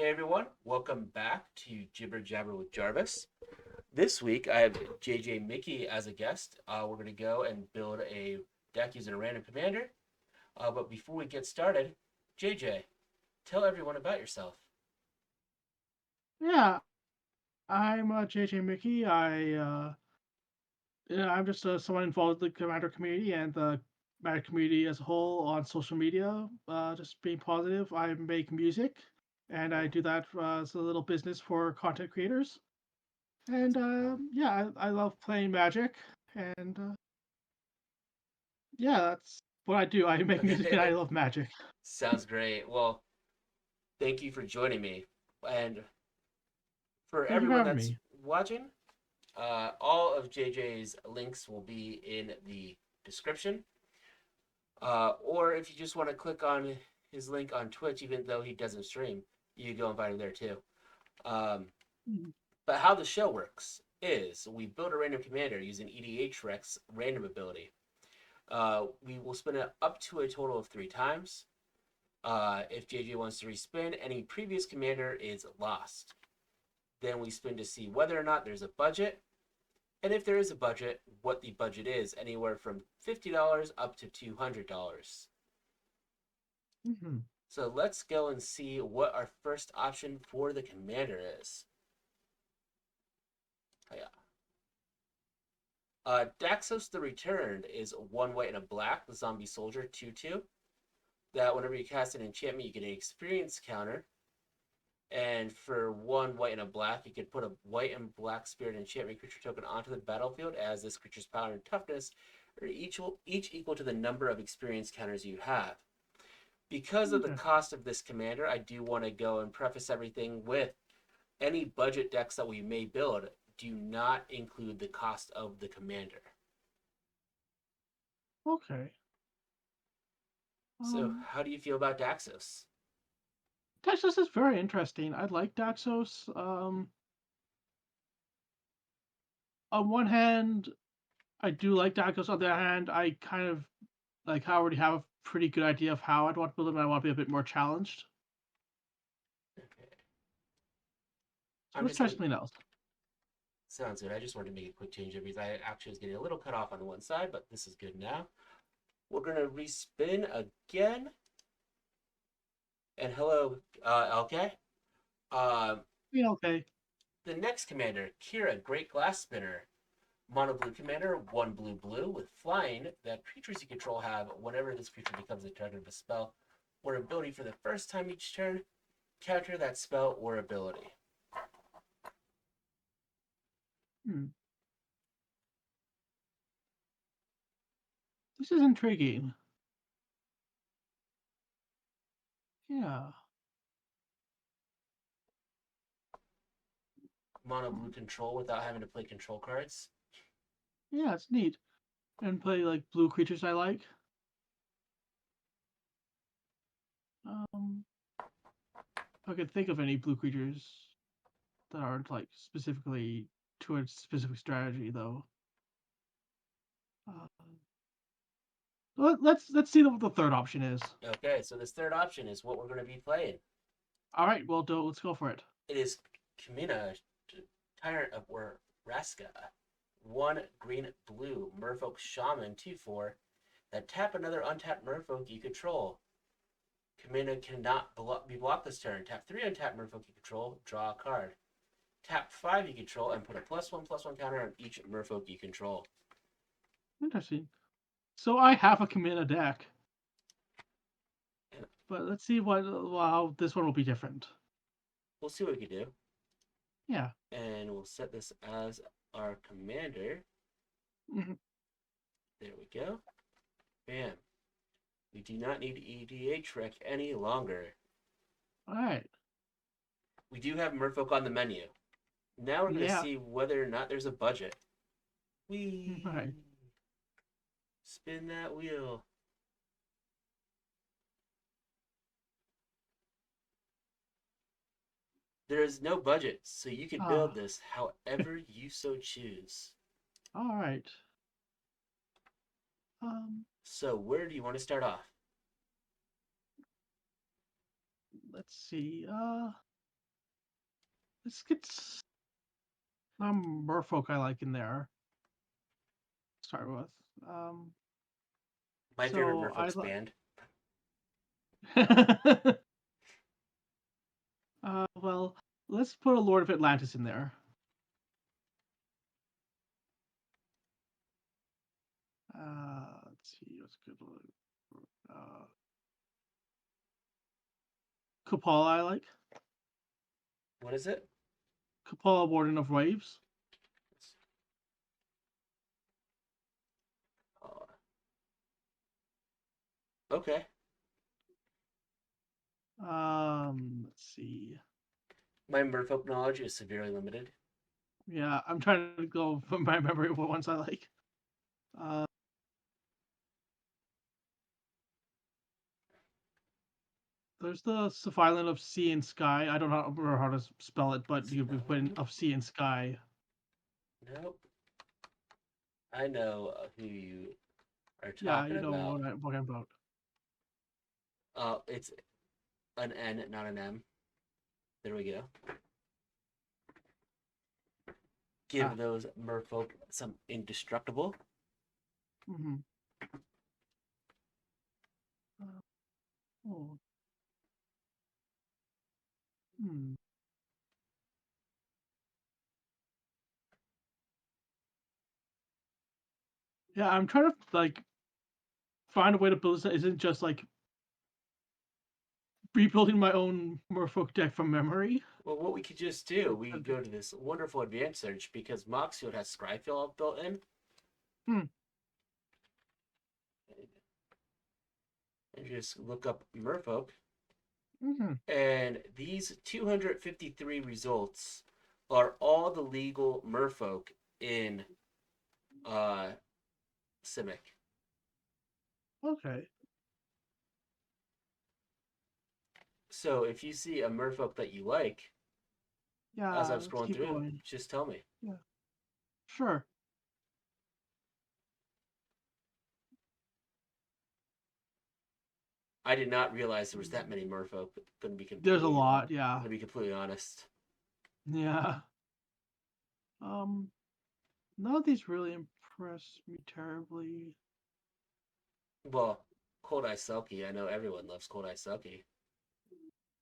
Hey everyone, welcome back to Jibber Jabber with Jarvis. This week I have JJ Mickey as a guest. We're going to go and build a deck using a random commander. But before we get started, JJ, tell everyone about yourself. Yeah, I'm JJ Mickey. I'm just someone involved in the Commander community and the Commander community as a whole on social media. Just being positive. I make music, and I do that as a little business for content creators. That's And cool. yeah, I love playing Magic, and yeah, that's what I do. I make music and I love Magic. Sounds great. Well, thank you for joining me. And for Thank you for everyone having that's me. watching, all of JJ's links will be in the description. Or if you just want to click on his link on Twitch, even though he doesn't stream, you can go and find him there too. Um, Mhm. but how the show works is we build a random commander using EDHREC's random ability. We will spin it up to a total of 3 times. If JJ wants to respin, any previous commander is lost. Then we spin to see whether or not there's a budget, and if there is a budget, what the budget is, anywhere from $50 up to $200. Mhm. So let's go and see what our first option for the commander is. Oh, yeah. Daxos the Returned is 1 white and a black, the zombie soldier, 2/2. That whenever you cast an enchantment, you get an experience counter. And for 1 white and a black, you could put a white and black spirit enchantment creature token onto the battlefield as this creature's power and toughness are each equal to the number of experience counters you have. Because of the Okay. cost of this commander, I do want to go and preface everything with any budget decks that we may build do not include the cost of the commander. Okay. So, Um, how do you feel about Daxos? Texas is very interesting. I like Daxos. On one hand, I do like Dagos. On the other hand, I kind of I already have a pretty good idea of how I'd want to build it, but I want to be a bit more challenged. Okay. So I'm let's just try going to. something else. Sounds good. I just wanted to make a quick change because I actually was getting a little cut off on the one side, but this is good now. We're going to respin again. And hello, LK. Um, Yeah, okay. the next commander, Kira, Great Glass Spinner. Mono blue commander, 1 blue with flying that creatures you control have whenever this creature becomes a target of a spell or ability for the first time each turn, counter that spell or ability. Hmm. This is intriguing. Yeah. Mono blue control without having to play control cards. Yeah, it's neat. And play like blue creatures I like. Um, if I could think of any blue creatures that aren't like specifically to a specific strategy, though. Uh, let's see what the third option is. Okay, so this third option is what we're going to be playing. All right, well, let's go for it. It is Kumena, Tyrant of Orazca. 1 green blue Merfolk Shaman 2/4 that tap another untapped Merfolk you control. Kumena cannot be blocked this turn. Tap 3 untapped Merfolk you control, draw a card. Tap 5 you control and put a +1/+1 counter on each Merfolk you control. Interesting. So I have a Kumena deck, And but let's see how this one will be different. we'll see what we can do. Yeah. And we'll set this as our commander. Mhm. There we go. Bam. We do not need EDHREC any longer. All right. We do have Merfolk on the menu. Now we're going to Yeah. see whether or not there's a budget. All right. Whee! Spin that wheel. There is no budget, so you can build Ah. this however you so choose. All right. Um. So, where do you want to start off? Let's see. let's get some merfolk I like in there. Start with. Um, My favorite so I Merfolk's like. band. Well, let's put a Lord of Atlantis in there. Let's see what's good. Uh, Cupola I like. What is it? Cupola Warden of Waves. Uh, okay. Let's see. My Merfolk knowledge is severely limited. Yeah, I'm trying to go from my memory of what ones I like. Uh, there's the Island of Sea and Sky. I don't remember how to spell it, but you would put in of Sea and Sky. Nope. I know who you are Yeah, talking you know about. what I'm about. It's an N, not an M. There we go. Give Ah, those merfolk some indestructible. mm-hmm. Uh, oh, hmm. Yeah, I'm trying to like find a way to build this that isn't just like rebuilding my own Merfolk deck from memory. Well, what we could just do, we could go to this wonderful advanced search because Moxfield has Scryfield built in, Hmm. and just look up Merfolk. Mm-hmm. And these 253 results are all the legal merfolk in uh, Simic. Okay. So if you see a merfolk that you like, as I'm Yeah, let's scrolling keep through, going. just tell me. Yeah, sure. I did not realize there was that many merfolk. Gonna be There's a completely, lot. Yeah. gonna be completely honest. Yeah. Um, None of these really impress me terribly. Well, Cold Eye Selkie, I know everyone loves Cold Eye Selkie.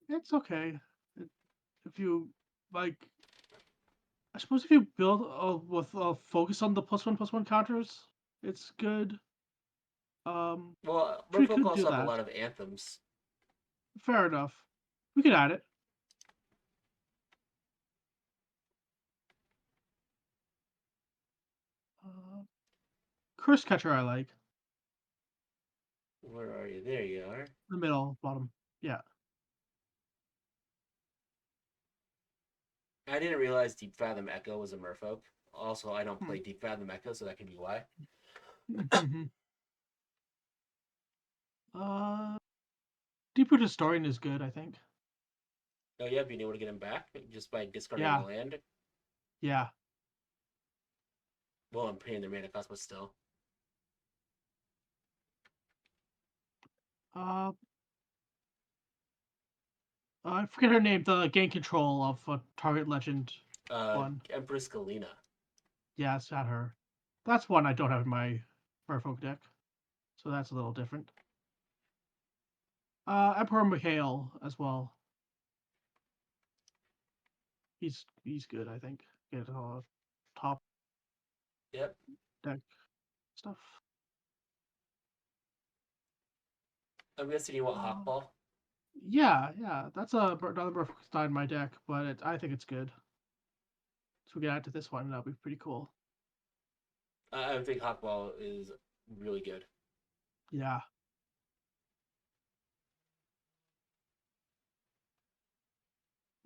It's okay. It, if you like, I suppose if you build with focus on the +1/+1 counters, it's good. Well, We merfolk could do also have a that. lot of anthems. Fair enough. We could add it. Uh, Curse Catcher, I like. Where are you? There you are. The middle, bottom. Yeah. I didn't realize Deep Fathom Echo was a merfolk. Also, I don't Hmm. play Deep Fathom Echo, so that could be why. uh, Deeper Historian is good, I think. Oh yeah, being able to get him back just by discarding a Yeah. land. Yeah. Well, I'm paying their mana cost, but still. Uh, I forget her name. The gain control of Target Legend one. Empress Galena. Yeah, it's not her. That's one I don't have in my Merfolk deck, so that's a little different. Emperor Mikhail as well. He's good, I think. Get top Yep. deck stuff. I'm guessing you want Uh, Hawkball. yeah, that's another Merfolk that's not in my deck, but I think it's good. So we get add to this one, that'll be pretty cool. I think Hawkball is really good. Yeah.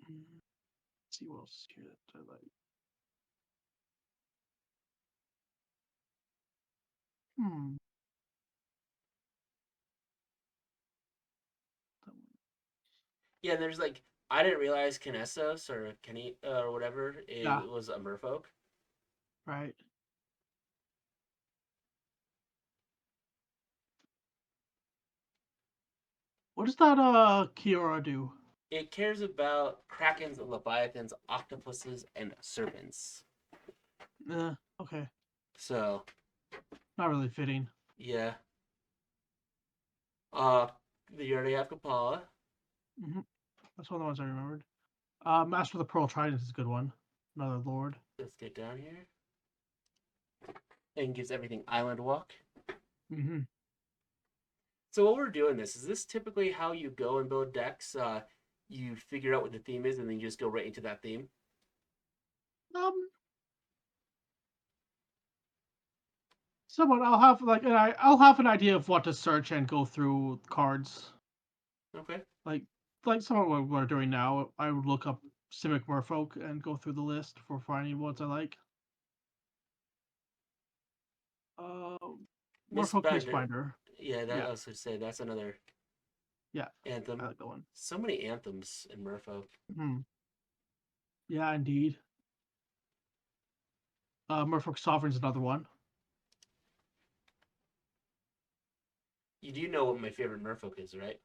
Let's see what else is here that I like. Hmm. Yeah, there's like I didn't realize Kinesos or Kenny or whatever Yeah. it was a merfolk. Right. What does that Kiora do? It cares about krakens, leviathans, octopuses, and serpents. Okay. So Not really fitting. yeah. Uh, you already have Kapala. hmm That's one of the ones I remembered. Master of the Pearl Trident is a good one. Another lord. Let's get down here. And gives everything island walk. hmm So what we're doing is this typically how you go and build decks? You figure out what the theme is, and then you just go right into that theme. Um, Someone I'll have I'll have an idea of what to search and go through cards. Okay. Like like some of what we're doing now. I would look up Simic Merfolk and go through the list for finding ones I like. Uh, Merfolk Mistbinder. Mistbinder. Yeah, that Yeah, I was gonna say that's another yeah, I anthem. like that one. So many anthems in Merfolk. Hmm. Yeah, indeed. Merfolk Sovereign's another one. You do know what my favorite Merfolk is, right?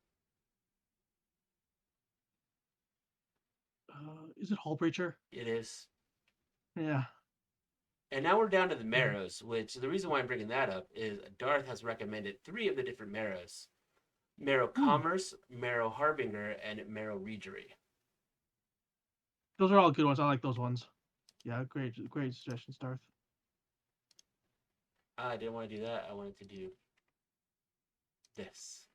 Is it Hull Breacher? It is. Yeah. And now we're down to the Mhm. Marrows, which the reason why I'm bringing that up is Darth has recommended three of the different Marrows: Marrow Hmm. Commerce, Marrow Harbinger, and Marrow Regery. Those are all good ones. I like those ones. Yeah, great suggestions, Darth. I didn't want to do that. I wanted to do this.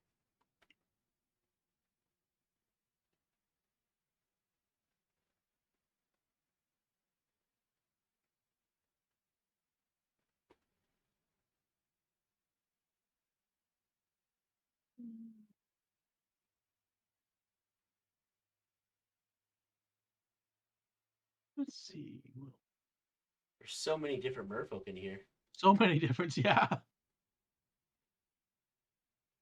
Let's see. There's so many different Merfolk in here. So many different. Yeah.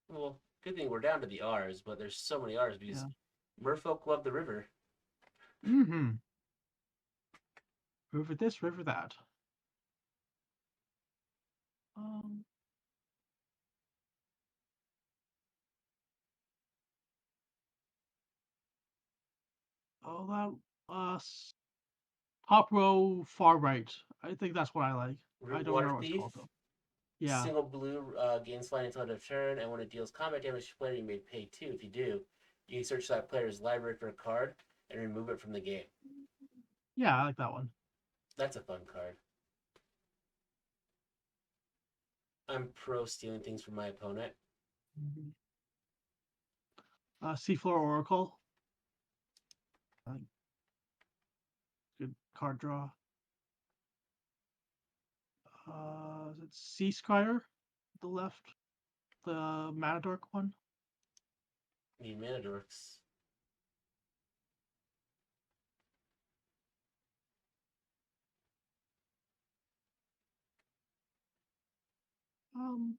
Well, good thing we're down to the R's, but there's so many R's because Yeah. Merfolk love the river. Mm-hmm. River this, river that. Um. Oh, that top row, far right. I think that's what I like. I Root don't Water remember what it's Thief. called though. Yeah. Single blue gains flying until end of turn, and when it deals combat damage to a player, you may pay 2. If you do, you can search that player's library for a card and remove it from the game. Yeah, I like that one. That's a fun card. I'm pro stealing things from my opponent. Mm-hmm. Seafloor Oracle. Uh, Good card draw. Is it Sea Scryer? The left, the Matadork one. Need mana dorks. Um,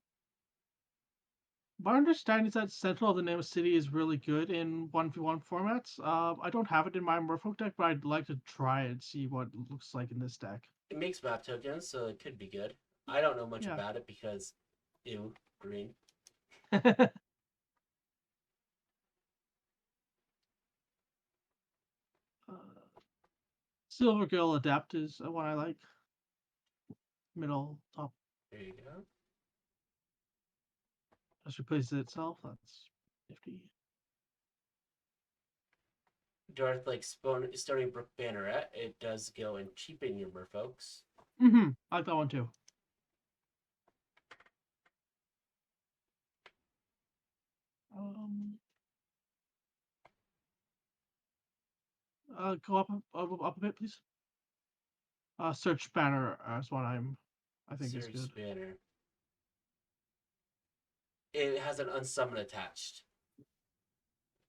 my understanding is that Central of the Name of City is really good in 1v1 formats. I don't have it in my Merfolk deck, but I'd like to try it and see what it looks like in this deck. It makes map tokens, so it could be good. I don't know much Yeah. about it because, ew, green. Silver Girl Adept is one I like. Middle, top, There you go. just replaces itself. That's nifty. Darth like starting Brook Banneret. It does go and cheapen your merfolks. I like that one too. Um, go up a bit, please. Search Banner is one I think is Search good. Banner. It has an unsummon attached.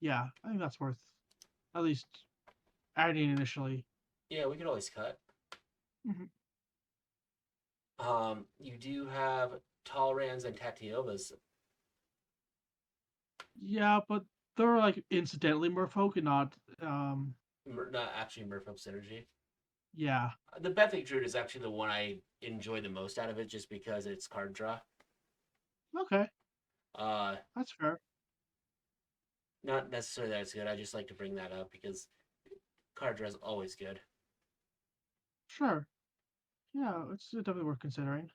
Yeah, I think that's worth at least adding initially. Yeah, we could always cut. Mhm. You do have Talrans and Tatiovas. Yeah, but they're like incidentally Merfolk and not. Not actually Merfolk synergy. Yeah. The Bethic Druid is actually the one I enjoy the most out of it, just because it's card draw. Okay, Uh, that's fair. Not necessarily that it's good. I just like to bring that up because card draw is always good. Sure. Yeah, it's definitely worth considering.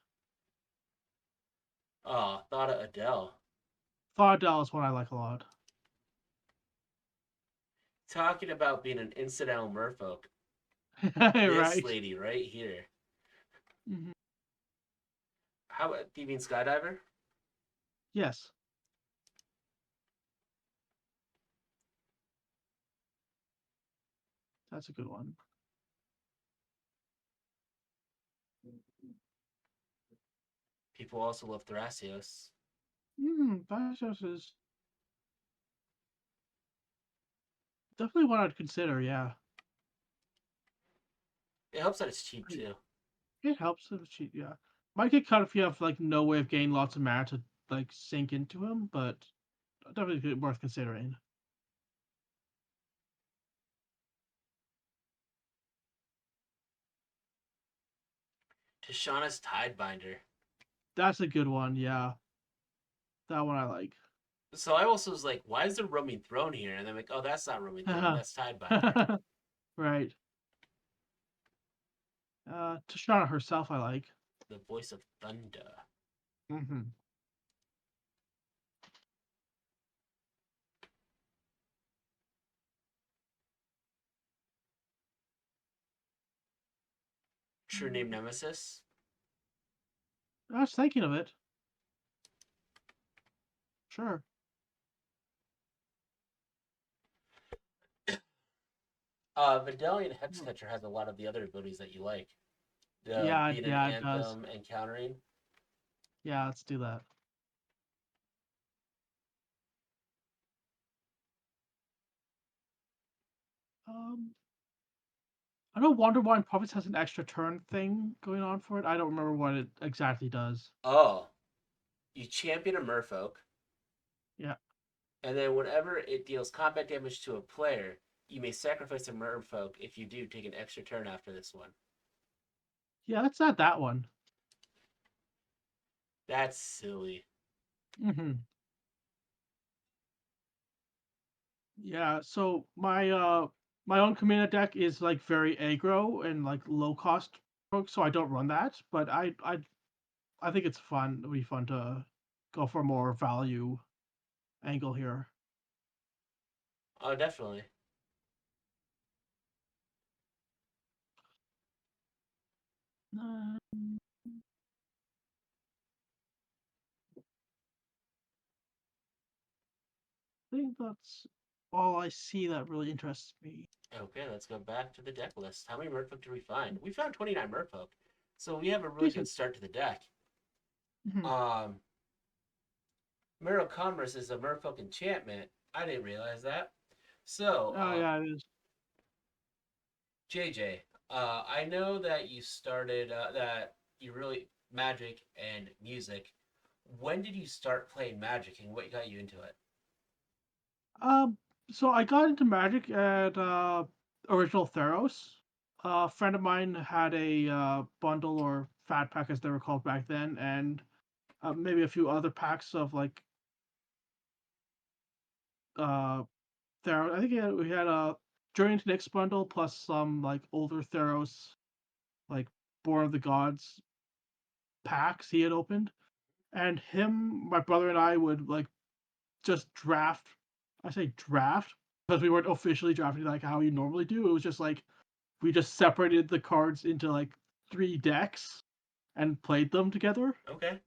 Oh, thought of Adele. Thawdell is one I like a lot. Talking about being an incidental merfolk. This Right. lady right here. Hmm. How about do you mean skydiver? Yes, that's a good one. People also love Thrasios. Thassos is definitely one I'd consider. Yeah, It helps that it's cheap Right. too. It helps if it's cheap. Yeah, might get cut if you have like no way of gaining lots of mana to like sink into him, but definitely worth considering. Tishana's Tidebinder. That's a good one. Yeah, that one I like. So I also was like, why is there roaming throne here? And I'm like, oh, that's not roaming throne, that's Tidebinder. Right. Tashana herself, I like. The voice of thunder. Hmm. True name Nemesis. I was thinking of it. Sure. Vidalian Hexcatcher has a lot of the other abilities that you like. Yeah, Being an yeah, it does. anthem and countering. Yeah, let's do that. Um, I know Wandering Province has an extra turn thing going on for it. I don't remember what it exactly does. Oh, you champion a merfolk, Yeah. and then whenever it deals combat damage to a player, you may sacrifice a merfolk. If you do, take an extra turn after this one. Yeah, let's add that one. That's silly. Hmm. Yeah, so my own Kumena deck is like very aggro and like low cost, so I don't run that. But I think it's fun. It'll be fun to go for more value angle here. Oh, definitely. I think that's all I see that really interests me. Okay, let's go back to the deck list. How many merfolk did we find? We found 29 merfolk. So we have a really good Decent. start to the deck. Hmm. Um, Mirror Commerce is a merfolk enchantment. I didn't realize that. So, Oh yeah, it is. JJ, I know that you started that you really magic and music. When did you start playing magic, and what got you into it? Um, so I got into Magic at Original Theros. A friend of mine had a bundle or fat pack as they were called back then, and maybe a few other packs of like uh Theros. I think we had a Journey into Nyx bundle plus some like older Theros, like Born of the Gods packs he had opened. And him, my brother, and I would like just draft. I say draft because we weren't officially drafting like how you normally do. It was just like we just separated the cards into like three decks and played them together. Okay,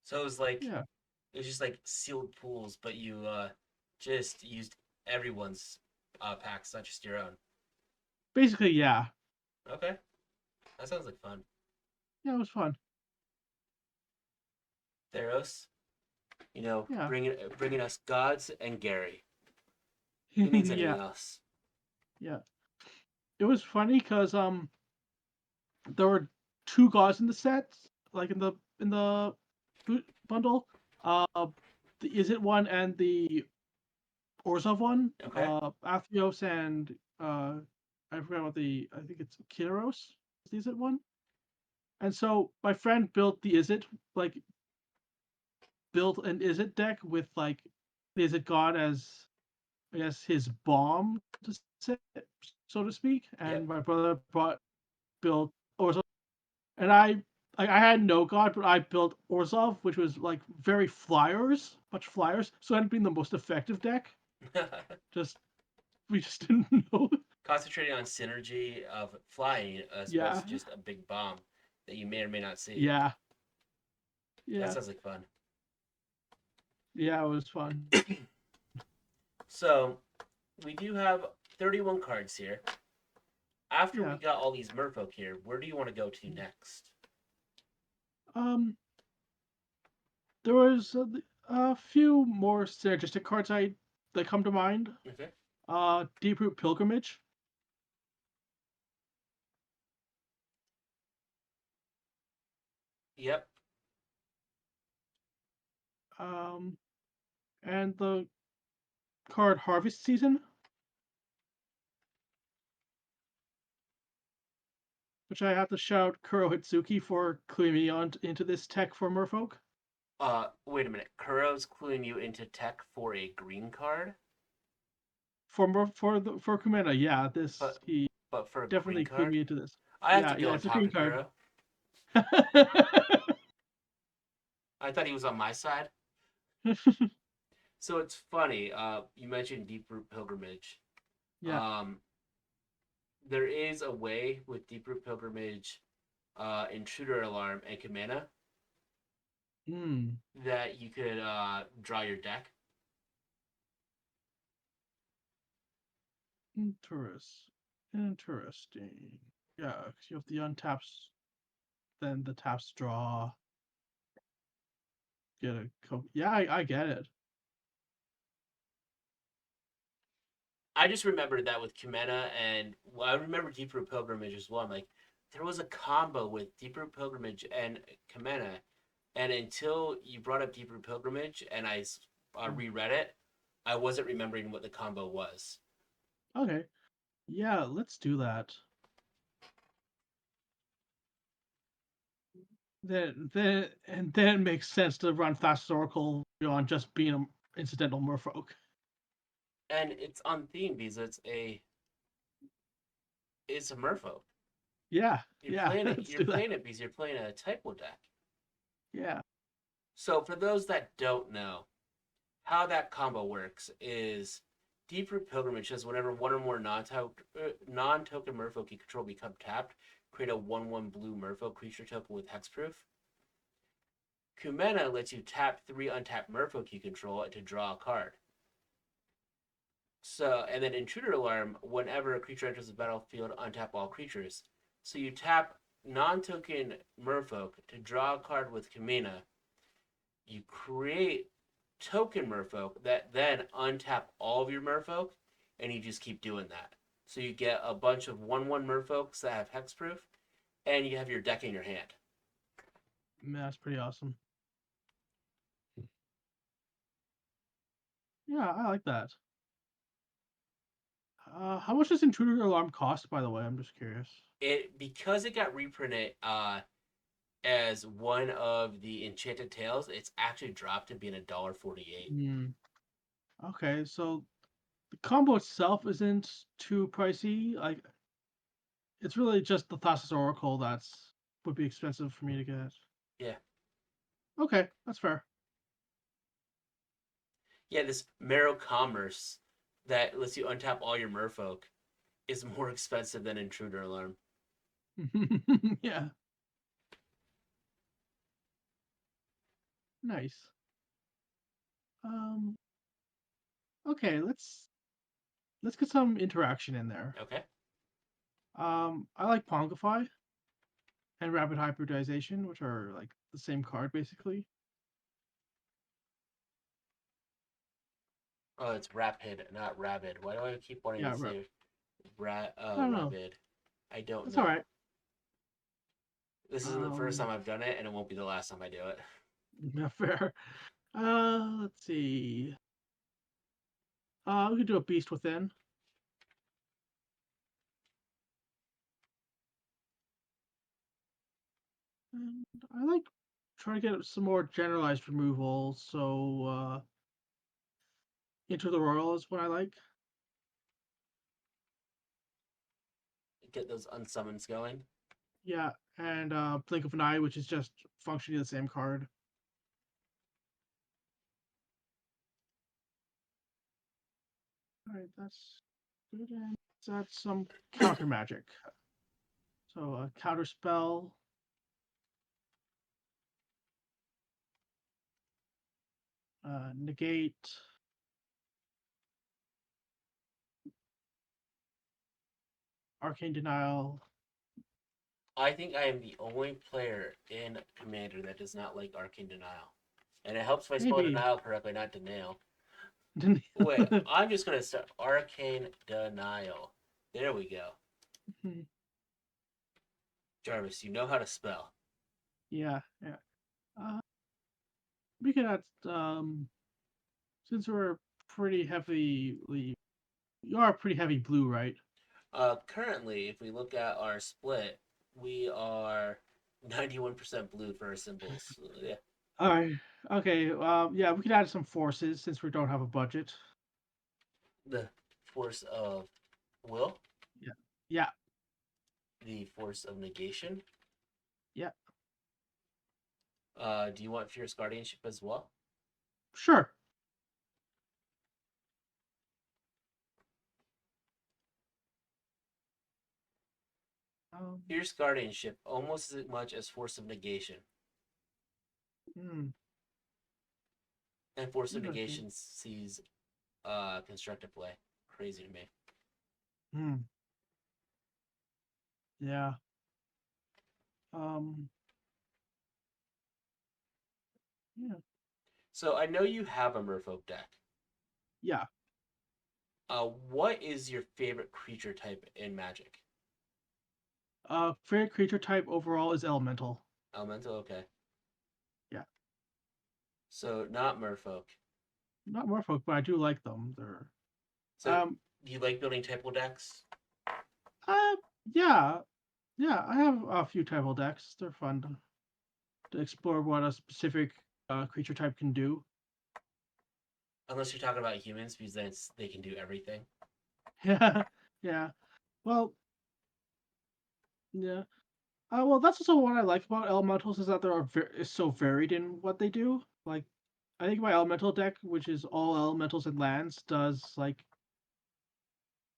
so Yeah, it was just like sealed pools, but you just used everyone's packs, not just your own. basically, yeah, Okay, that sounds like fun. yeah, it was fun. Theros, Yeah, bringing us gods and Gary. Who needs anything yeah, else? yeah. It was funny because there were two gods in the set, like in the bundle. Uh, the Is it one and the Orzhov one. Okay, Athreos and I forgot what I think it's Kiros. Is the Is it one? And so my friend built the Is it like built an Izzet deck with like Izzet God as I guess his bomb to say, so to speak, and Yep. my brother built Orzhov, and I had no God, but I built Orzhov, which was like very much flyers, so it ended up being the most effective deck. Just we just didn't know. Concentrating on synergy of flying as opposed Yeah, to just a big bomb that you may or may not see. yeah, That yeah, sounds like fun. yeah. It was fun. So we do have 31 cards here. After we Yeah. got all these merfolk here, where do you want to go to next? Um, there was a few more synergistic cards that come to mind. Okay. Deeproot Pilgrimage. Yep. Um, and the card Harvest Season, which I have to shout Kuro Hitsuki for cluing me on into this tech for Merfolk. Wait a minute. Kuro's cluing you into tech for a green card, For Kumena, yeah, this but he but for a green definitely clued card, me into this. I have to Yeah, go yeah, and it's a talk green to card. Kuro. I thought he was on my side. So it's funny. You mentioned Deep Root Pilgrimage. Yeah. Um, there is a way with Deep Root Pilgrimage, Intruder Alarm, and Kumena Hmm. that you could draw your deck. Interesting. Yeah, 'cause you have the untaps, then the taps draw. Get a yeah, I get it. I just remembered that with Kumena, and well, I remember Deep Root Pilgrimage as well. I'm like, there was a combo with Deep Root Pilgrimage and Kumena, and until you brought up Deep Root Pilgrimage and I reread it, I wasn't remembering what the combo was. Okay. Yeah, let's do that. Then it makes sense to run Fast Oracle on just being an incidental merfolk. And it's on theme because it's a Merfolk. Yeah, You're yeah, playing it. let's You're do that. playing it because you're playing a typo deck. Yeah. So for those that don't know, how that combo works is Deep Root Pilgrimage says whenever one or more non-token merfolk you control become tapped, create a 1/1 blue merfolk creature token with hexproof. Kumena lets you tap 3 untapped merfolk you control to draw a card. So, and then Intruder Alarm, whenever a creature enters the battlefield, untap all creatures. So you tap non-token merfolk to draw a card with Kumena. You create token merfolk that then untap all of your merfolk, and you just keep doing that. So you get a bunch of 1/1 merfolks that have hexproof, and you have your deck in your hand. Man, that's pretty awesome. Yeah, I like that. How much does Intruder Alarm cost, by the way? I'm just curious. It because it got reprinted as one of the Enchanted Tales, it's actually dropped to being $1.48. Hmm. Okay, so the combo itself isn't too pricey. Like, it's really just the Thassa's Oracle that's would be expensive for me to get. Yeah, Okay, that's fair. yeah. This Marrow Commerce that lets you untap all your merfolk is more expensive than Intruder Alarm. Yeah, nice. Um, okay, let's get some interaction in there. Okay. I like Pongify and Rapid Hybridization, which are like the same card basically. Oh, it's Rapid, not Rabid. Why do I keep wanting to Yeah, say I don't know. Rabid? I don't That's all know. right. This isn't the first Um, time I've done it, and it won't be the last time I do it. yeah, fair. Let's see. We could do a Beast Within. And I like try to get some more generalized removal. So Into the Royal is what I like. Get those unsummons going. Yeah, and Blink of an Eye, which is just functionally the same card. All right, that's good. And that's some counter magic. So counter spell. Negate. Arcane Denial. I think I am the only player in Commander that does not like Arcane Denial. And it helps if I spell Maybe. Denial correctly, not Denial. Wait, I'm just going to start Arcane Denial. There we go. Jarvis, you know how to spell. Yeah, yeah. We can add, since we're pretty heavily, you are pretty heavy blue, right? Currently, if we look at our split, we are 91% blue for our symbols. Yeah. All right. Okay. Yeah, we could add some forces since we don't have a budget. The force of will, Yeah. Yeah. the force of negation. Yeah. Do you want fierce guardianship as well? Sure. Um. Fierce guardianship almost as much as force of negation. Hmm. And force of Interesting. negation sees constructive play. Crazy to me. Hmm. Yeah. Um. Yeah. So I know you have a merfolk deck. Yeah. What is your favorite creature type in Magic? Favorite creature type overall is elemental. Elemental, okay. Yeah. So not merfolk. Not Morphook, but I do like them. They're So um. do you like building typo decks? Uh. Yeah. Yeah. I have a few tribal decks. They're fun to explore what a specific creature type can do. Unless you're talking about humans, because then they can do everything. Yeah. Yeah. Well. Yeah. Well, that's also what I like about elementals is that is so varied in what they do. Like, I think my elemental deck, which is all elementals and lands, does like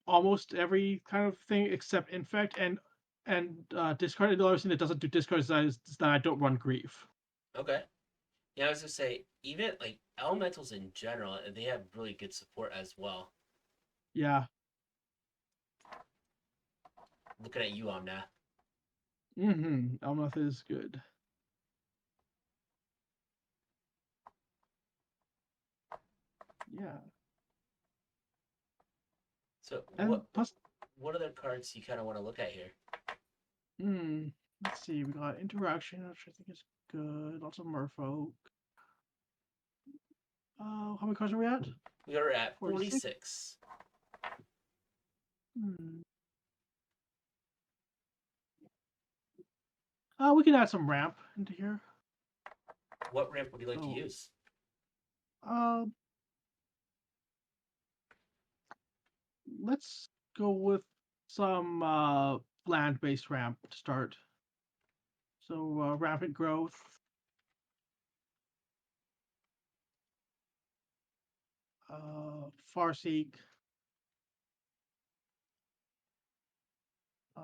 almost every kind of thing except infect and discard. The only thing that doesn't do discard is that I don't run grief. Okay. Yeah, I was gonna say even like elementals in general, they have really good support as well. Yeah. Looking at you, Omna. Mm-hmm. Elmoth is good. Yeah. So And plus, what other cards you kind of want to look at here? hmm. Let's see. We got interaction, which I think is good. Lots of Merfolk. How many cards are we at? We are at 46. 46. Hmm. We can add some ramp into here. What ramp would you like to So, use? uh, let's go with some land-based ramp to start. So, rapid growth, Farseek, uh,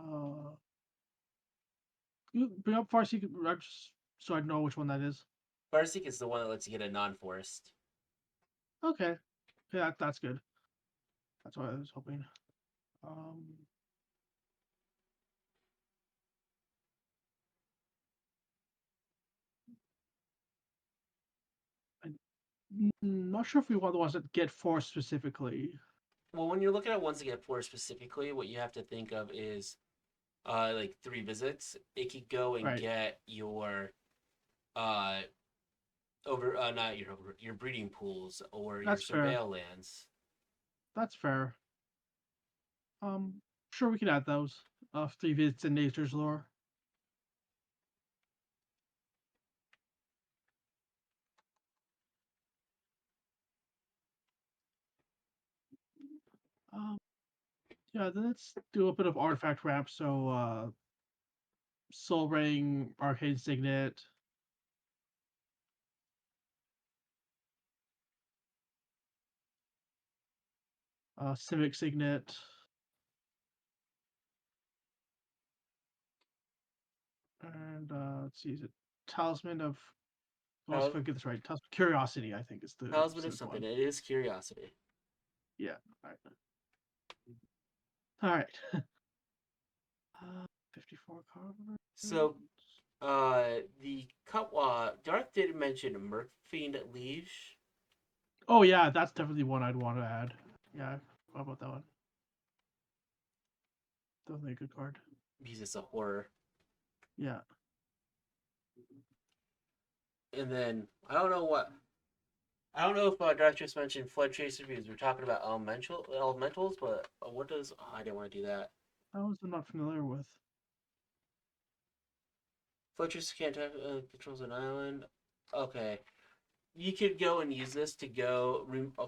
you bring up Farseek just so I know which one that is. Farseek is the one that lets you get a non-forest. Okay, yeah, that's good. That's what I was hoping. Um, I'm not sure if we want the ones that get force specifically. Well, when you're looking at ones that get forest specifically, what you have to think of is like 3 visits. It could go and Right, get your uh over not your breeding pools or your that's fair. surveil lands. That's fair. Sure, we can add those. 3 visits in nature's lore. Yeah, then let's do a bit of artifact ramp. So, Soul Ring, Arcane Signet, Civic Signet, and let's see, is it Talisman of? Oh, if Tal- I get this right, Curiosity. I think is the Talisman of specific something. one. It is curiosity. Yeah. All right. All right. 54 cards. So, the Darth did mention Mercfiend Liege. Oh yeah, that's definitely one I'd want to add. Yeah, how about that one? Definitely a good card. He's just a horror. Yeah. And then I don't know if Darth just mentioned Flood Chaser because we're talking about elementals, but what does I didn't want to do that. That was I'm not familiar with. Flood Chaser can't have controls an island. Okay, you could go and use this to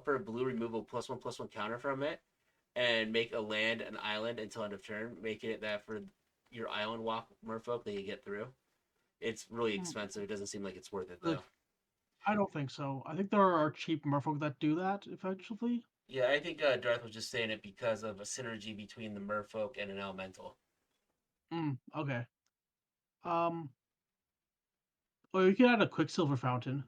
for a blue removal +1/+1 counter from it, and make a land an island until end of turn, making it that for your island walk merfolk that you get through. It's really Hmm. expensive. It doesn't seem like it's worth it The, though. I don't think so. I think there are cheap merfolk that do that effectively. Yeah, I think Darth was just saying it because of a synergy between the merfolk and an elemental. Okay. Um. Or you could add a Quicksilver Fountain.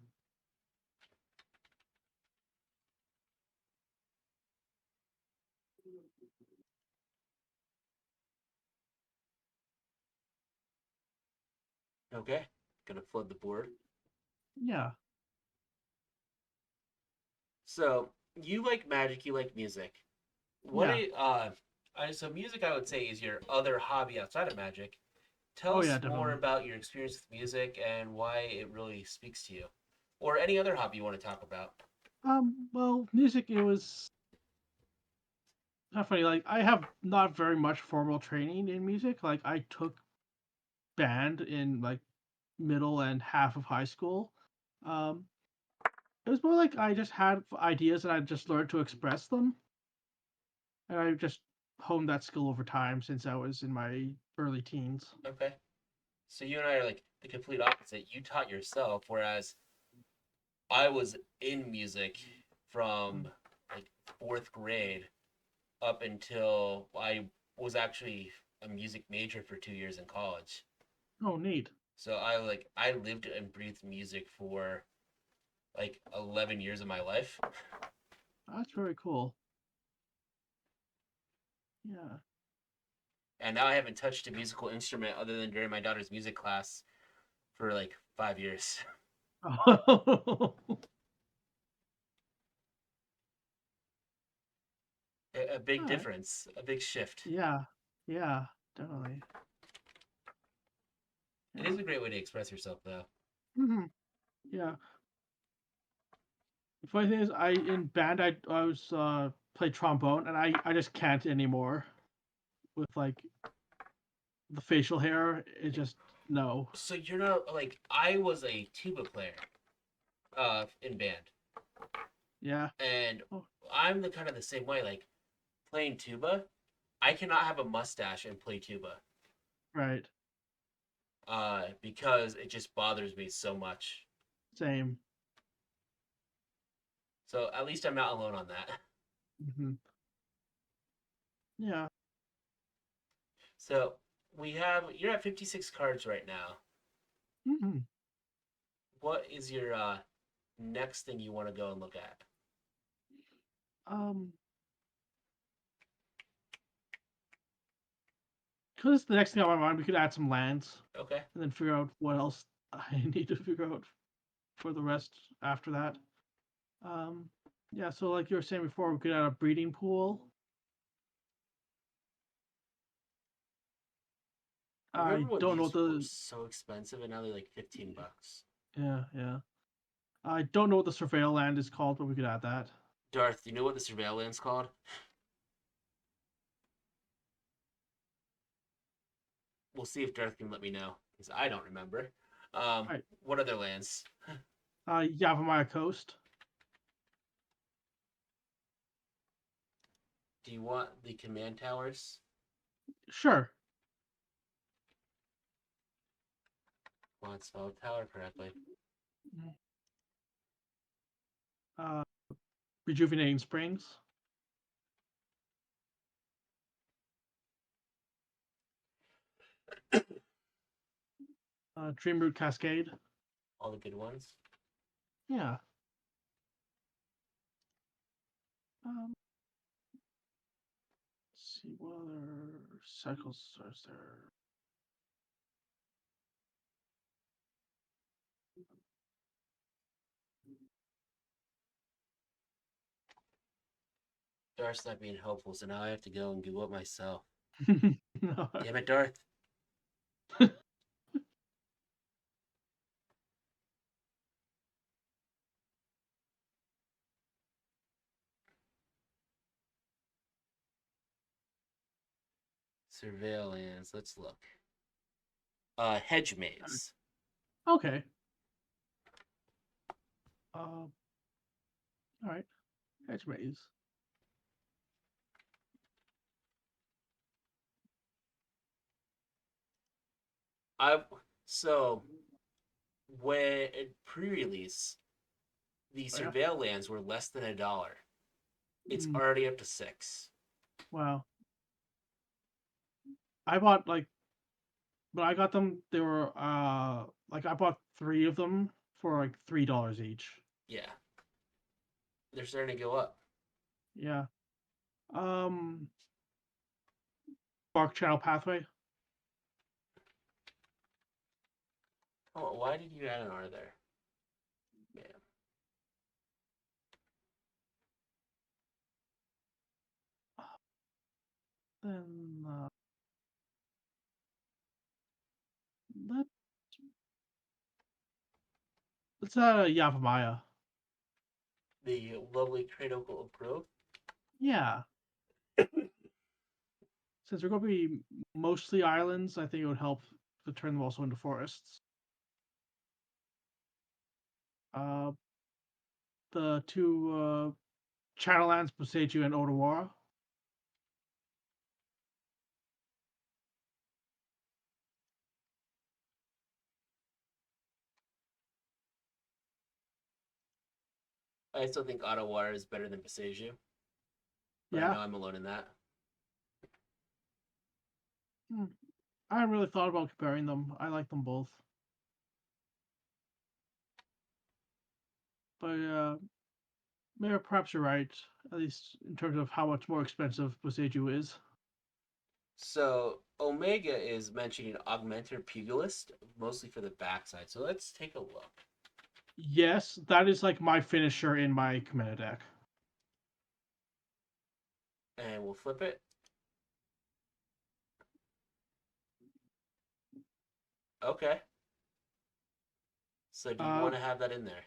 Okay, gonna flood the board. Yeah. So you like magic, you like music. What Yeah. do so music I would say is your other hobby outside of magic. Tell Oh yeah, us more definitely. about your experience with music and why it really speaks to you, or any other hobby you want to talk about. Well, music. It was not funny. Like I have not very much formal training in music. Like I took band in like middle and half of high school. Um, it was more like I just had ideas and I just learned to express them, and I just honed that skill over time since I was in my early teens. Okay, so you and I are like the complete opposite. You taught yourself, whereas I was in music from Mm. like fourth grade up until I was actually a music major for 2 years in college. Oh, neat. So I lived and breathed music for like 11 years of my life. That's very cool. Yeah. And now I haven't touched a musical instrument other than during my daughter's music class for like 5 years. A big All right. difference, a big shift. Yeah. Yeah. Definitely. It Yeah. is a great way to express yourself, though. Yeah. The funny thing is, I in band I was played trombone and I just can't anymore with like the facial hair. It just no. So you're not like I was a tuba player in band, Yeah. and Oh, I'm the kind of the same way. Like playing tuba, I cannot have a mustache and play tuba right. because it just bothers me so much. Same. So at least I'm not alone on that. Hmm. Yeah. So you're at 56 cards right now. Hmm. What is your next thing you want to go and look at? Um. Because the next thing on my mind, we could add some lands Okay. and then figure out what else I need to figure out for the rest after that. Um. Yeah. So like you were saying before, we could add a breeding pool. Remember I when don't know these what were the so expensive and now they're like $15? yeah, yeah. I don't know what the surveil land is called, but we could add that. Darth, do you know what the surveillance called? We'll see if Darth can let me know because I don't remember. All right. What other lands? Yavimaya Coast. Do you want the command towers? Sure. Want to spell tower correctly. Uh, Rejuvenating Springs. Dreamroot Cascade. All the good ones. Yeah. Um, let's see what other cycles are there. Darth's not being helpful, so now I have to go and Google it myself. No. Damn it, Darth. Surveillance. Let's look. Hedge maze. Okay. All right. Hedge maze. So when pre-release, the Oh, yeah. surveil lands were less than $1. It's Mm, already up to 6. wow. I bought like when I got them, they were like I bought 3 of them for like $3 each. Yeah, they're starting to go up. Yeah. Um, Bark Channel Pathway. Oh, why did you add an R there? Man. Then that it's Yavimaya. The lovely cradle of growth. Yeah. Since they're going to be mostly islands, I think it would help to turn them also into forests. Uh, the 2 Channel Lands, Boseiju and Odawara. I still think Ottawa is better than Passeju, but I Yeah. know I'm alone in that. Hmm. I haven't really thought about comparing them. I like them both. But maybe perhaps you're right, at least in terms of how much more expensive Boseiju is. So Omega is mentioning Augmented Pugilist, mostly for the backside. So let's take a look. Yes, that is like my finisher in my Kumena deck. And we'll flip it. Okay. So do you Uh, want to have that in there?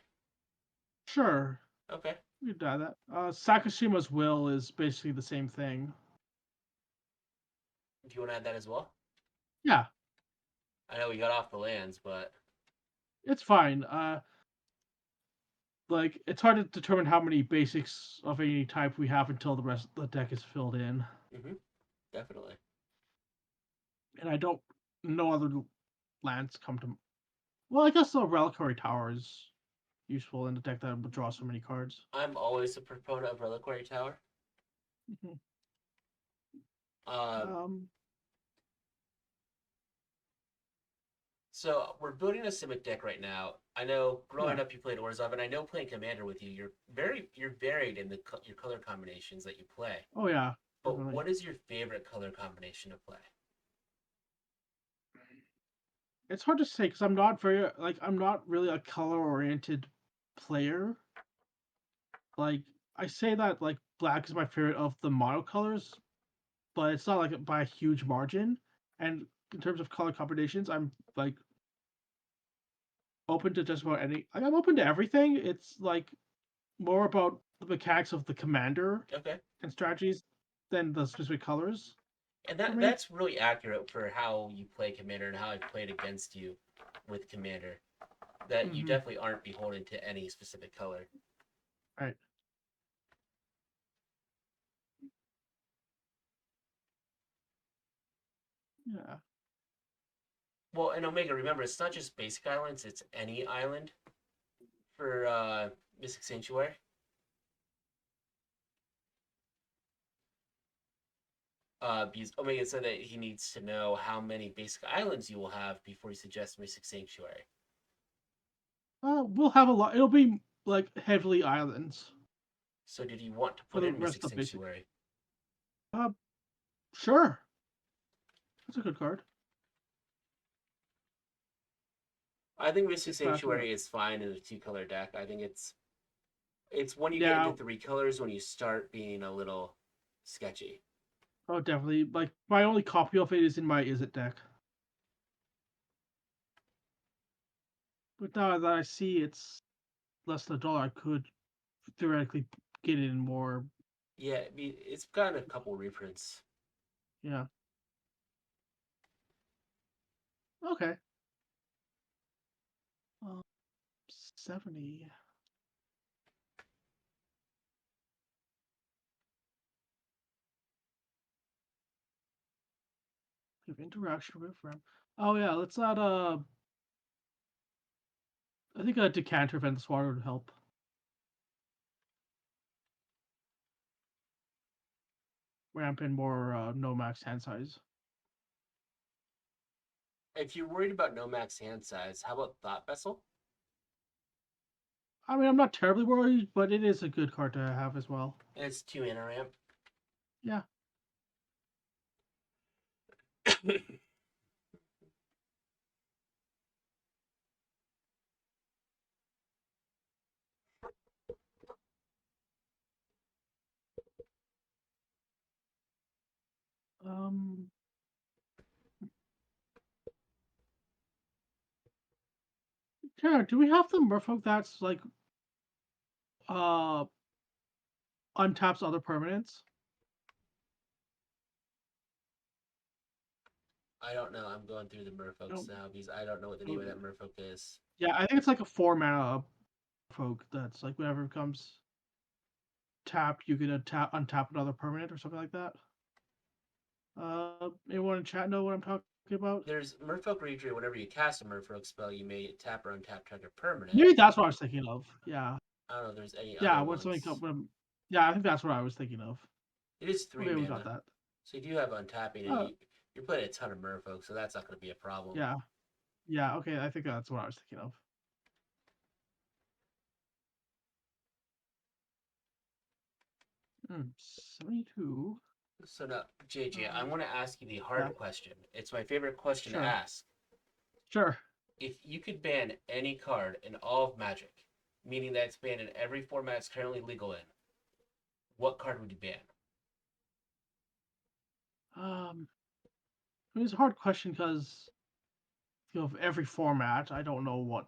sure, Okay. you could die that. Sakashima's Will is basically the same thing. Do you want to add that as well? Yeah, I know we got off the lands, but it's fine. Like it's hard to determine how many basics of any type we have until the rest of the deck is filled in, definitely. and I don't know other lands come to. Well, I guess the Reliquary Tower is useful in a deck that would draw so many cards. I'm always a proponent of Reliquary Tower. Mhm. Uh, Um, so we're building a Simic deck right now. I know growing yeah. up you played Orzhov, and I know playing Commander with you, you're varied in your color combinations that you play. Oh yeah, But definitely. what is your favorite color combination to play? It's hard to say because I'm not very like I'm not really a color oriented player. Like I say that like black is my favorite of the monocolors, but it's not like by a huge margin. And in terms of color combinations, I'm like open to just about any. Like I'm open to everything. It's like more about the mechanics of the commander Okay. and strategies than the specific colors And for me. that's really accurate for how you play Commander and how I've played against you with Commander. That you Mm-hmm. definitely aren't beholden to any specific color. Right. Yeah. Well, and Omega, remember, it's not just basic islands; it's any island for Mystic Sanctuary. Because Omega said that he needs to know how many basic islands you will have before he suggests Mystic Sanctuary. We'll have a lot. It'll be like heavily islands So, did he want to for put the in rest Mystic of the basic. Sanctuary? Uh, sure. That's a good card. I think Mystic Just pass it up. Sanctuary is fine in a two-color deck. I think it's when you get into Yeah. three colors when you start being a little sketchy. Oh, definitely. Like my only copy of it is in my Is It deck. But now that I see it's less than $1, I could theoretically get it in more. Yeah, it's gotten a couple reprints. Yeah. Okay. 70. Have interaction with RAM. Oh yeah, let's add I think a decanter event this water would help. Ramp in more no max hand size. If you're worried about no max hand size, how about Thought Vessel? I mean, I'm not terribly worried, but it is a good card to have as well. And it's 2 mana ramp. Yeah. Um. Yeah. Do we have the Merfolk that's like uh untaps other permanents? I don't know. I'm going through the No. Merfolks now because I don't know what the name of that Merfolk is. Yeah, I think it's like a 4 mana folk that's like whenever it comes tap, you can untap another permanent or something like that. Anyone in chat know what I'm talking about? There's Merfolk Retreat. Whenever you cast a Merfolk spell, you may tap or untap target permanent. Maybe that's what I was thinking of. Yeah, I don't know if there's any yeah. other When something ones. comes, yeah, I think that's what I was thinking of. It is three Okay, we got mana. that. So you do have untapping, and Uh, you're playing a ton of Merfolk, so that's not going to be a problem. yeah, yeah. Okay, I think that's what I was thinking of. 72. So now, JJ, I Um, want to ask you the yeah, hard question. It's my favorite question to sure, ask. sure. If you could ban any card in all of Magic, meaning that it's banned in every format it's currently legal in, what card would you ban? Um, I mean, it's a hard question because of every format. I don't know what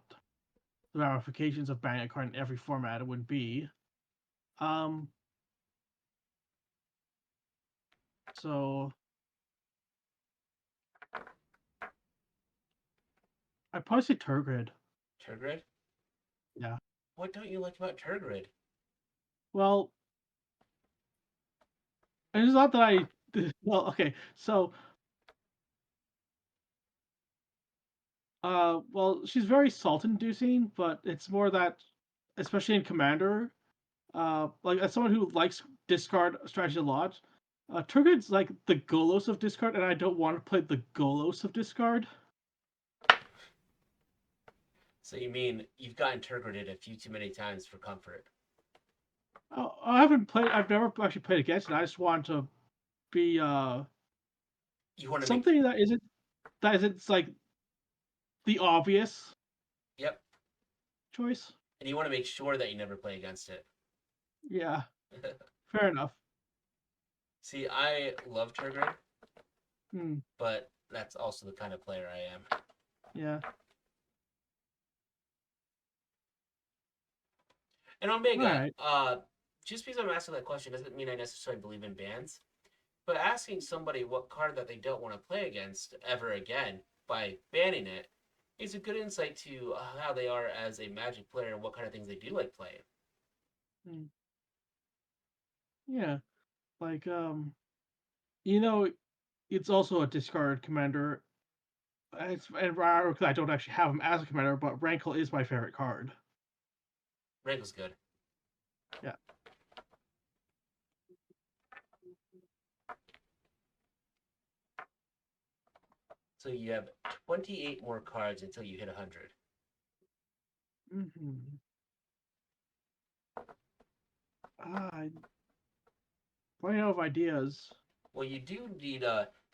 the ramifications of banning a card in every format would be. Um, so I'd probably say Turgid. Turgid? Yeah. What don't you like about Turgid? Well, and it's not that I. Well, okay. So, well, she's very salt-inducing, but it's more that, especially in Commander, like as someone who likes discard strategy a lot, Turgid's like the Golos of discard, and I don't want to play the Golos of discard. So you mean you've gotten Turgided a few too many times for comfort? I haven't played. I've never actually played against it. I just want to be You want to make. something that isn't like the obvious Yep. choice. And you want to make sure that you never play against it. Yeah, fair enough. See, I love Turgid, Hmm. but that's also the kind of player I am. Yeah. And All Omega, right. just because I'm asking that question doesn't mean I necessarily believe in bans. But asking somebody what card that they don't want to play against ever again by banning it is a good insight to how they are as a Magic player and what kind of things they do like playing. Hmm. Yeah. Like you know, it's also a discard commander. And rare because I don't actually have him as a commander, but Rankle is my favorite card. Rankle's good. Yeah. So you have 28 more cards until you hit 100. Mm-hmm. I running out of ideas. Well, you do need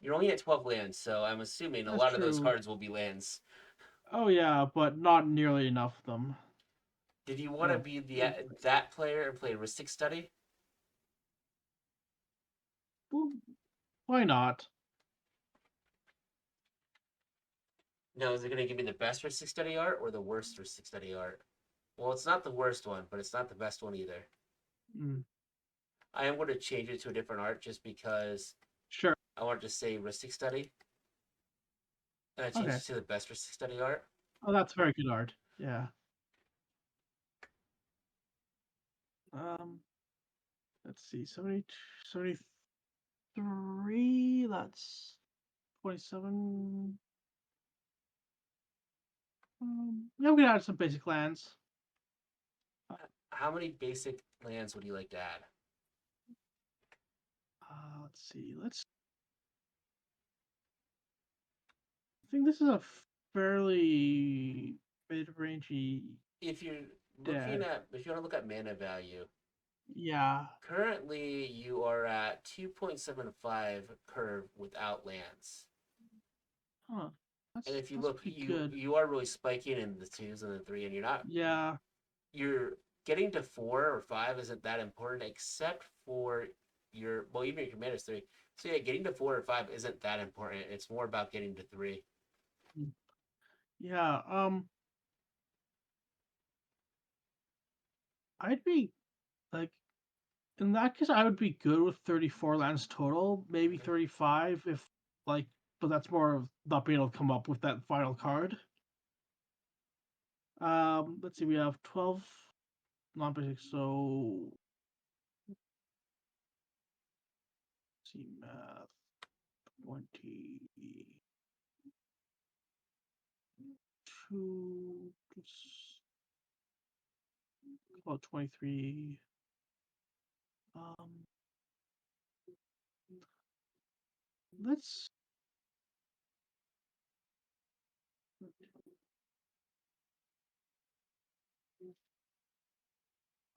you're only at 12 lands, so I'm assuming a That's lot of those true. cards will be lands. Oh yeah, but not nearly enough of them. Did you want to Uh, be that player and play Ristic Study? why not? Now, is it going to give me the best Ristic Study art or the worst Ristic Study art? Well, it's not the worst one, but it's not the best one either. Mm, I am going to change it to a different art just because sure. I want to say Ristic Study. And I changed Okay. it to the best Ristic Study art. Oh, that's very good art. Yeah. Um, let's see. 73. That's 27. Yeah, we can add some basic lands. How many basic lands would you like to add? Let's see. I think this is a fairly mid-rangey If you're looking deck. at, if you want to look at mana value, Yeah. currently you are at 2.75 curve without lands. Huh. And if you That's look, pretty you good. you are really spiking in the twos and the three, and Yeah. you're getting to 4 or 5 isn't that important except for your well even your commander's three. So yeah, getting to 4 or 5 isn't that important. It's more about getting to three. Mm, yeah. I'd be like in that case, I would be good with 34 lands total, maybe Okay. 35 if like, but that's more of not being able to come up with that final card. Let's see, we have 12 non-basic, so let's see, math 22 plus about 23. Um, let's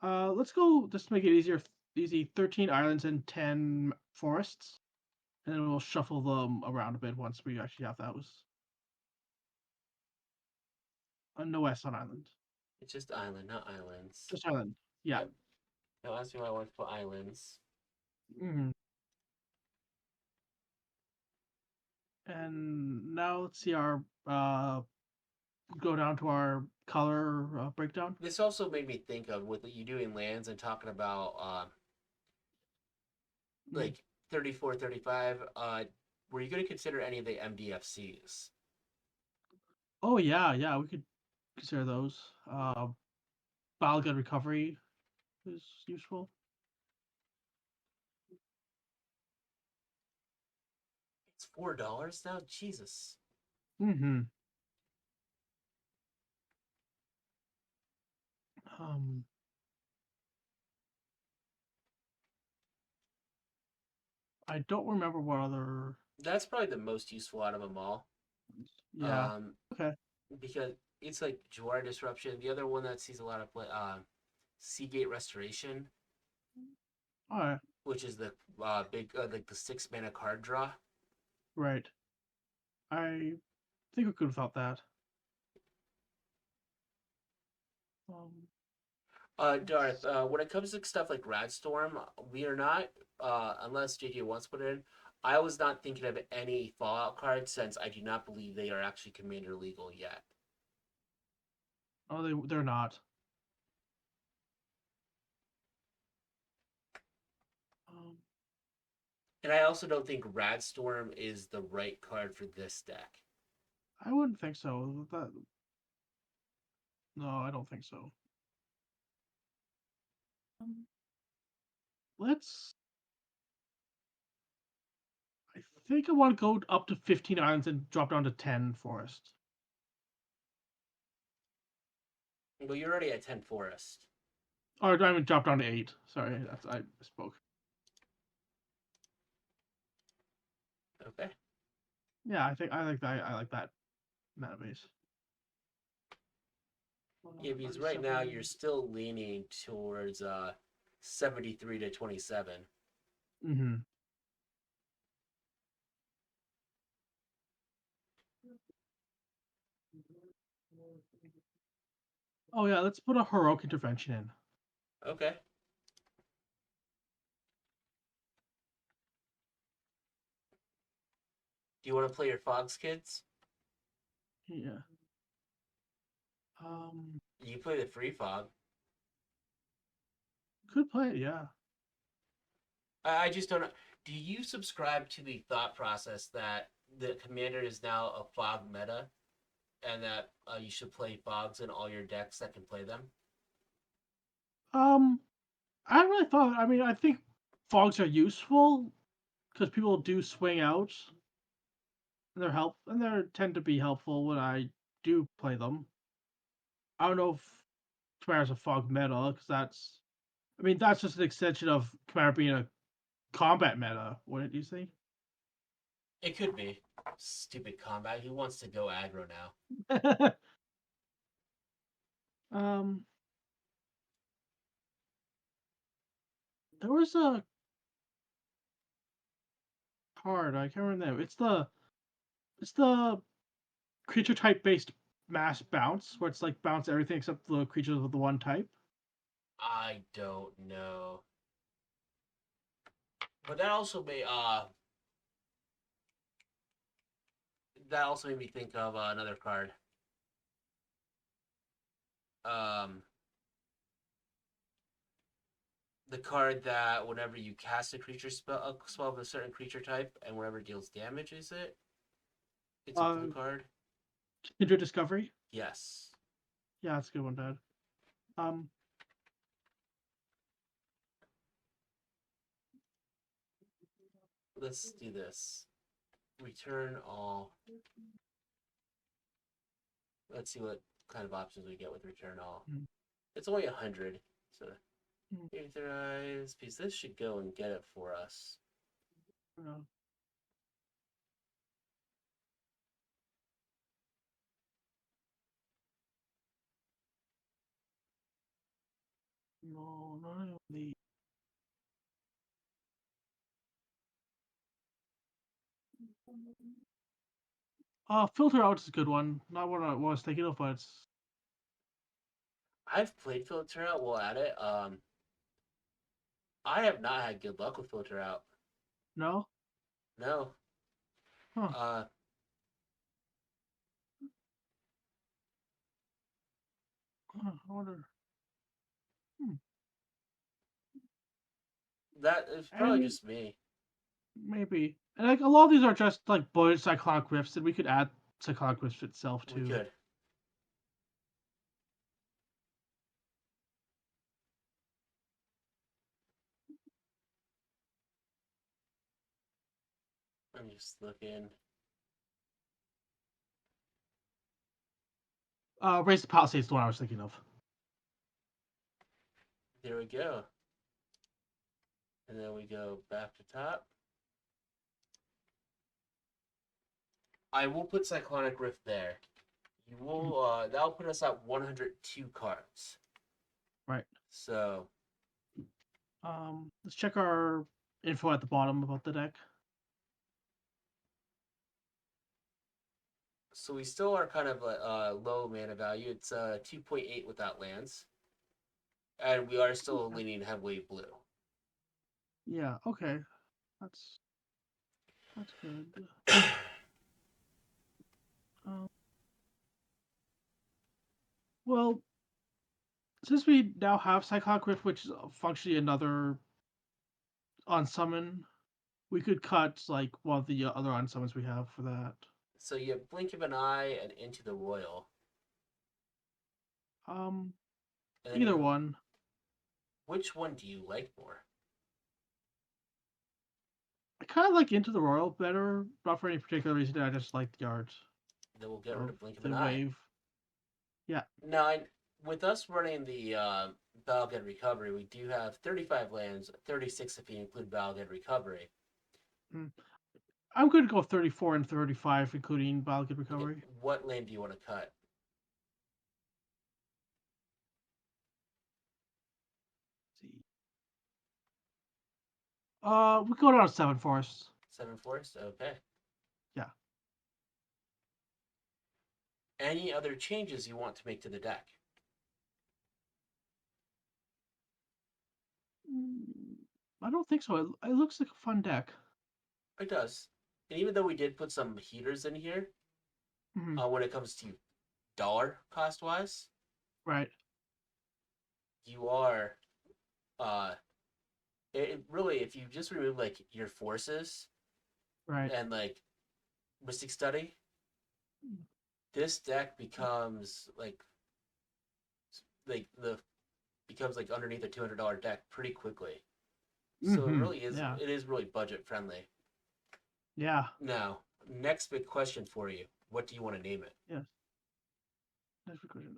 let's go just to make it easy 13 islands and 10 forests, and then we'll shuffle them around a bit once we actually have those. No S on island. It's just island, not islands. Just island. Yeah. Yep. Now ask me why I want to put islands. Mhm. And now let's see our go down to our color breakdown. This also made me think of with you doing lands and talking about Mm. like 34, 35. Were you going to consider any of the MDFCs? Oh yeah, yeah, we could consider those. Bile gun recovery is useful. It's $4 now. Jesus. Mm-hmm. Um, I don't remember what other. That's probably the most useful out of them all. Yeah. Um, Okay. because it's like Jawar Disruption. The other one that sees a lot of play, Seagate Restoration, All right. which is the big like the 6 mana card draw. Right. I think we're good without that. Um, Darth, when it comes to stuff like Radstorm, we are not, unless JJ wants to put it in, I was not thinking of any Fallout cards since I do not believe they are actually Commander legal yet. oh, they're not. Um, And I also don't think Radstorm is the right card for this deck. I wouldn't think so. No, I don't think so. Um, let's. I think I want to go up to 15 islands and drop down to 10 forest. Well, you're already at 10 forest. Or I mean, drop down to 8. Sorry, Okay. I misspoke. Okay. Yeah, I think I like that. I like that meta base. Yeah, because right now you're still leaning towards 73 to 27. Mm-hmm. Oh yeah, let's put a heroic intervention in. Okay. Do you want to play your Fox Kids? Yeah. Um, You play the Free Fog. could play it. Yeah. I just don't know. Do you subscribe to the thought process that the commander is now a fog meta, and that you should play fogs in all your decks that can play them? Um, I really thought. I mean, I think fogs are useful because people do swing out, and they tend to be helpful when I do play them. I don't know if Chimera's a fog meta because that's. I mean, that's just an extension of Chimera being a combat meta. Wouldn't you think? It could be. Stupid combat. Who wants to go aggro now? um, there was a card I can't remember the name. It's the creature type based mass bounce where it's like bounce everything except the creatures with the one type. I don't know. But that also made me think of another card. Um, the card that whenever you cast a spell of a certain creature type, and whenever it deals damage, is it? It's a blue Uh, card. Kindred Discovery. Yes. Yeah, that's a good one, Dad. Um, Let's do this. Return all. Let's see what kind of options we get with return all. mm, It's only 100, so mm, Authorized piece. This should go and get it for us. no, no, none of the. Filter out is a good one. Not what I was thinking of, but it's I've played filter out. We'll add it. I have not had good luck with filter out. no. No. Huh. Uh, I wonder. Hmm. that is probably And just me. maybe. And like a lot of these are just like bullet cyclonic rifts, and we could add cyclonic rifts itself We too. could. I'm just looking. Raise the Palisades is the one I was thinking of. There we go. And then we go back to top. I will put Cyclonic Rift there. You will. That'll put us at 102 cards. Right. So Let's check our info at the bottom about the deck. So we still are kind of low mana value. It's 2.8 without lands, and we are still leaning heavily blue. Yeah. Okay. That's that's good. Um, well, since we now have Cyclock Rift, which is functionally another unsummon, we could cut like one of the other unsummons we have for that. So you have Blink of an Eye and Into the Royal, Um, and then you either have, one. which one do you like more? I kind of like Into the Royal better, not for any particular reason. I just like the art Then we'll get rid of of blink of an the eye. wave. Yeah. Now, with us running the Balged Recovery, we do have 35 lands, 36 if you include Balged Recovery. Mm. I'm going to go 34 and 35, including Balged Okay, Recovery. what land do you want to cut? Let's see. We go down to 7 forests. 7 Forest? Okay. Yeah. Any other changes you want to make to the deck? I don't think so. It looks like a fun deck. It does. And even though we did put some heaters in here, Mm-hmm. when it comes to dollar cost wise, Right. you are uh it really, if you just remove like your forces Right. and like Mystic Study, this deck becomes like the becomes like underneath a $200 deck pretty quickly. So it Mm-hmm. really is, Yeah. it is really budget friendly. Yeah. Now, next big question for you: what do you want to name it? Yes. Next question.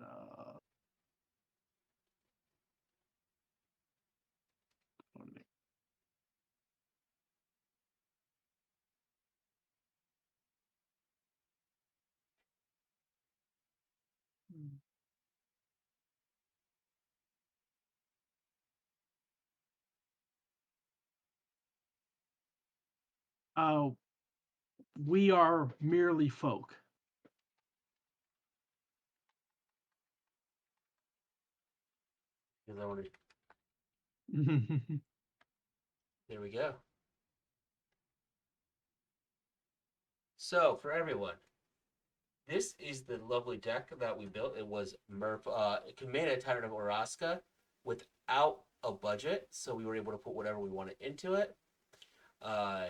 Uh, we are merely folk. Because I want to. There we go. So for everyone, this is the lovely deck that we built. It was Kumena, Tyrant of Orazca, without a budget, so we were able to put whatever we wanted into it. Uh,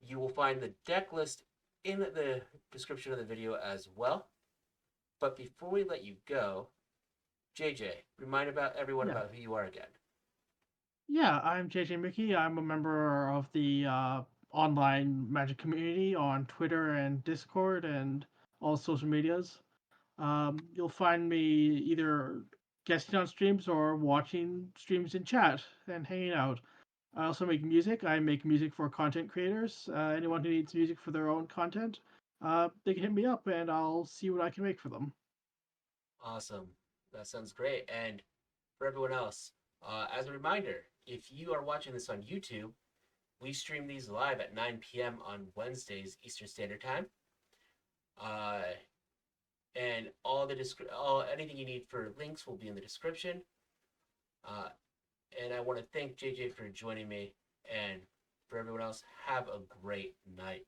you will find the deck list in the description of the video as well. But before we let you go, JJ, remind about everyone Yeah. about who you are again. Yeah, I'm JJ Mickey. I'm a member of the online Magic community on Twitter and Discord and all social medias. You'll find me either guesting on streams or watching streams in chat and hanging out. I also make music. I make music for content creators. Anyone who needs music for their own content, they can hit me up and I'll see what I can make for them. Awesome. That sounds great. And for everyone else, as a reminder, if you are watching this on YouTube, we stream these live at 9 p.m. on Wednesdays Eastern Standard Time. Uh, and all anything you need for links will be in the description. Uh, and I want to thank JJ for joining me, and for everyone else, have a great night.